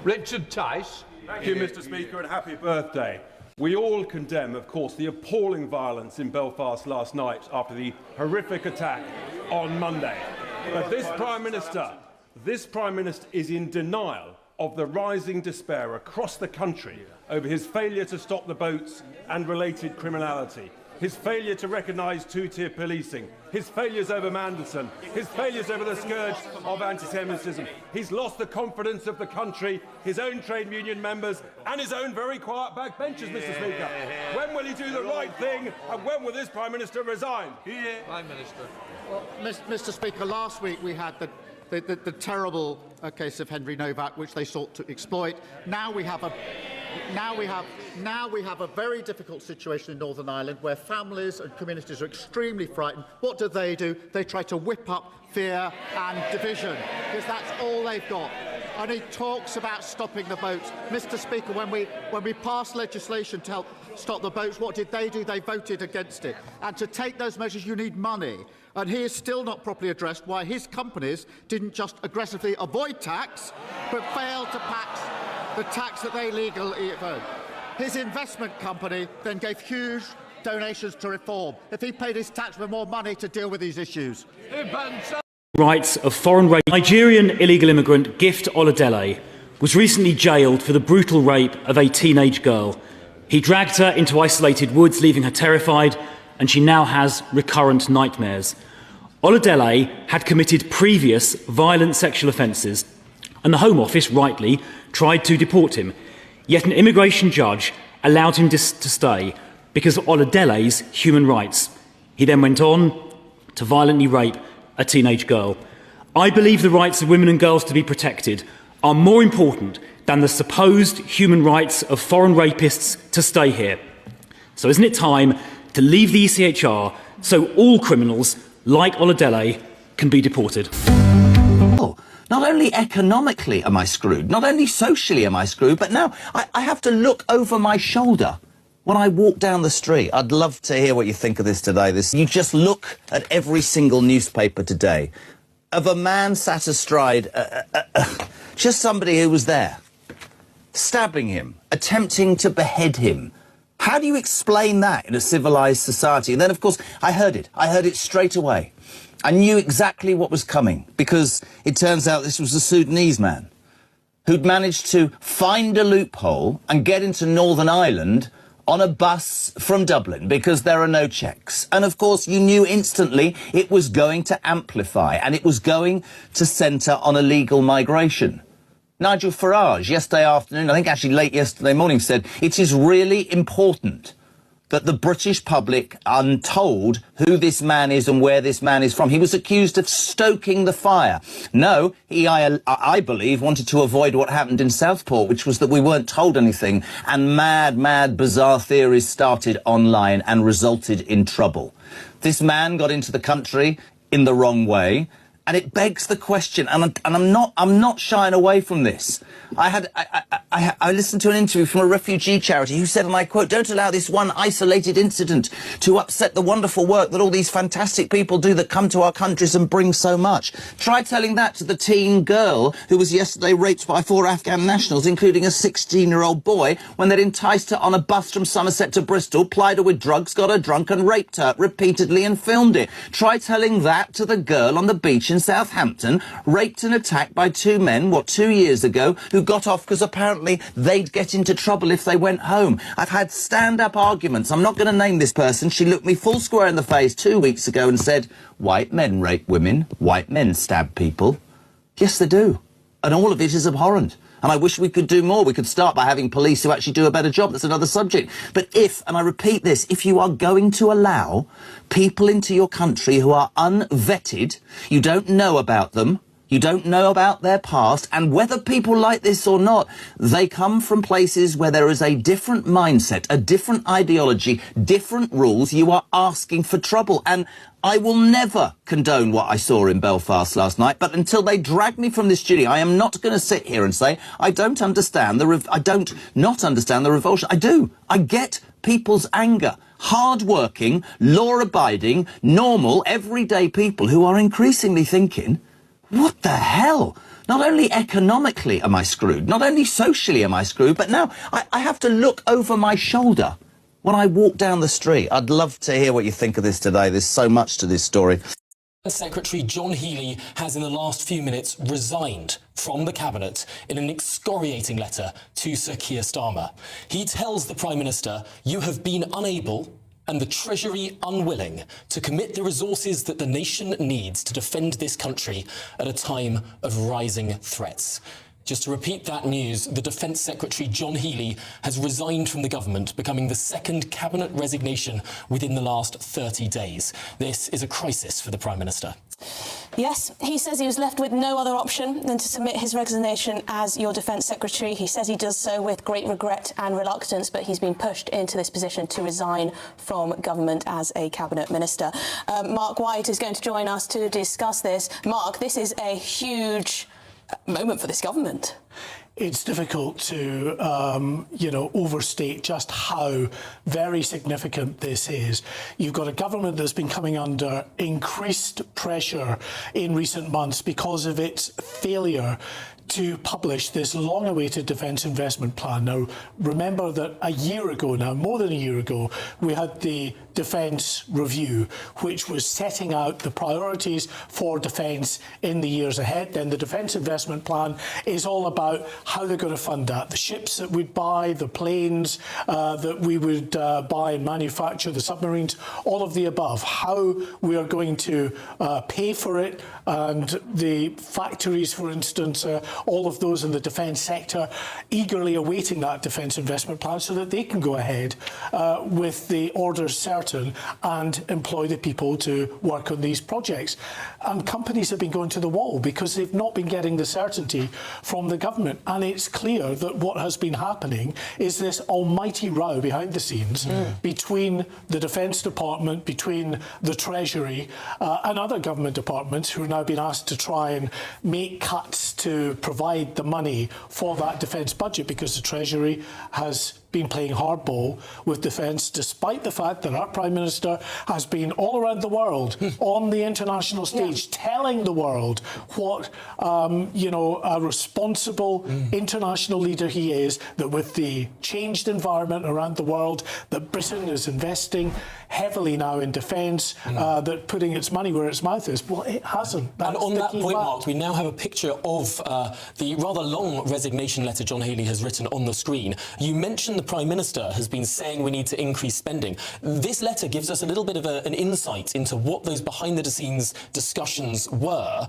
Richard Tice. Thank you, Mr. Speaker, and happy birthday. We all condemn, of course, the appalling violence in Belfast last night after the horrific attack on Monday. But this Prime Minister is in denial of the rising despair across the country over his failure to stop the boats and related criminality, his failure to recognise two-tier policing, his failures over Manderson, his failures over the scourge of anti-Semitism. He's lost the confidence of the country, his own trade union members and his own very quiet backbenchers, Mr. Speaker. When will he do the right thing and when will this Prime Minister resign? Prime Minister. Well, Mr. Speaker, last week we had the terrible case of Henry Novak, which they sought to exploit. Now we have a very difficult situation in Northern Ireland where families and communities are extremely frightened. What do? They try to whip up fear and division, because that's all they've got. And he talks about stopping the boats. Mr. Speaker, when we passed legislation to help stop the boats, what did? They voted against it. And to take those measures, you need money. And he is still not properly addressed why his companies didn't just aggressively avoid tax, but failed to tax the tax that they legally owe. His investment company then gave huge donations to reform. If he paid his tax with more money to deal with these issues. Rights of foreign rape. Nigerian illegal immigrant Gift Oladele was recently jailed for the brutal rape of a teenage girl. He dragged her into isolated woods, leaving her terrified, and she now has recurrent nightmares. Oladele had committed previous violent sexual offences, and the Home Office rightly tried to deport him. Yet an immigration judge allowed him to stay because of Oladele's human rights. He then went on to violently rape a teenage girl. I believe the rights of women and girls to be protected are more important than the supposed human rights of foreign rapists to stay here. So isn't it time to leave the ECHR so all criminals like Oladele can be deported? Not only economically am I screwed, not only socially am I screwed, but now I have to look over my shoulder when I walk down the street. I'd love to hear what you think of this today. You just look at every single newspaper today of a man sat astride, just somebody who was there, stabbing him, attempting to behead him. How do you explain that in a civilised society? And then, of course, I heard it straight away. I knew exactly what was coming, because it turns out this was a Sudanese man who'd managed to find a loophole and get into Northern Ireland on a bus from Dublin because there are no checks. And of course, you knew instantly it was going to amplify and it was going to centre on illegal migration. Nigel Farage, yesterday afternoon, I think actually late yesterday morning, said it is really important that the British public are told who this man is and where this man is from. He was accused of stoking the fire. No, I believe, wanted to avoid what happened in Southport, which was that we weren't told anything, and mad, bizarre theories started online and resulted in trouble. This man got into the country in the wrong way, and it begs the question, and I'm not shying away from this. I listened to an interview from a refugee charity who said, and I quote, "Don't allow this one isolated incident to upset the wonderful work that all these fantastic people do that come to our countries and bring so much." Try telling that to the teen girl who was yesterday raped by 4 Afghan nationals, including a 16-year-old boy, when they'd enticed her on a bus from Somerset to Bristol, plied her with drugs, got her drunk and raped her repeatedly and filmed it. Try telling that to the girl on the beach in Southampton, raped and attacked by 2 men, 2 years ago, who got off because apparently they'd get into trouble if they went home. I've had stand-up arguments. I'm not going to name this person. She looked me full square in the face 2 weeks ago and said, "White men rape women, white men stab people." Yes, they do. And all of it is abhorrent. And I wish we could do more. We could start by having police who actually do a better job. That's another subject. But if, and I repeat this, if you are going to allow people into your country who are unvetted, you don't know about them, you don't know about their past, and whether people like this or not, they come from places where there is a different mindset, a different ideology, different rules. You are asking for trouble. And I will never condone what I saw in Belfast last night, but until they drag me from this studio, I am not going to sit here and say, I don't understand the revulsion. I do. I get people's anger. Hard-working, law-abiding, normal, everyday people who are increasingly thinking, what the hell? not only economically am I screwed, not only socially am I screwed, but now I have to look over my shoulder when I walk down the street. I'd love to hear what you think of this today. There's so much to this story. Secretary John Healey has in the last few minutes resigned from the Cabinet in an excoriating letter to Sir Keir Starmer. He tells the Prime Minister, "You have been unable and the Treasury unwilling to commit the resources that the nation needs to defend this country at a time of rising threats." Just to repeat that news, the Defence Secretary John Healey has resigned from the government, becoming the second Cabinet resignation within the last 30 days. This is a crisis for the Prime Minister. Yes, he says he was left with no other option than to submit his resignation as your Defence Secretary. He says he does so with great regret and reluctance, but he's been pushed into this position to resign from government as a Cabinet Minister. Mark White is going to join us to discuss this. Mark, this is a huge moment for this government. It's difficult to, overstate just how very significant this is. You've got a government that's been coming under increased pressure in recent months because of its failure to publish this long-awaited defence investment plan. Now, remember that a year ago now, more than a year ago, we had the Defence Review, which was setting out the priorities for defence in the years ahead. Then the Defence Investment Plan is all about how they're going to fund that. The ships that we'd buy, the planes that we would buy and manufacture, the submarines, all of the above. How we are going to pay for it, and the factories, for instance, all of those in the defence sector eagerly awaiting that Defence Investment Plan so that they can go ahead with the orders certain and employ the people to work on these projects. And companies have been going to the wall because they've not been getting the certainty from the government. And it's clear that what has been happening is this almighty row behind the scenes between the Defence Department, between the Treasury and other government departments who are now being asked to try and make cuts to provide the money for that defence budget, because the Treasury has been playing hardball with defence, despite the fact that our Prime Minister has been all around the world on the international stage telling the world what a responsible international leader he is, that with the changed environment around the world, that Britain is investing heavily now in defence, that putting its money where its mouth is. Well, it hasn't. That's and on that point, fact. Mark, we now have a picture of the rather long resignation letter John Healey has written on the screen. You mentioned the Prime Minister has been saying we need to increase spending. This letter gives us a little bit of an insight into what those behind-the-scenes discussions were.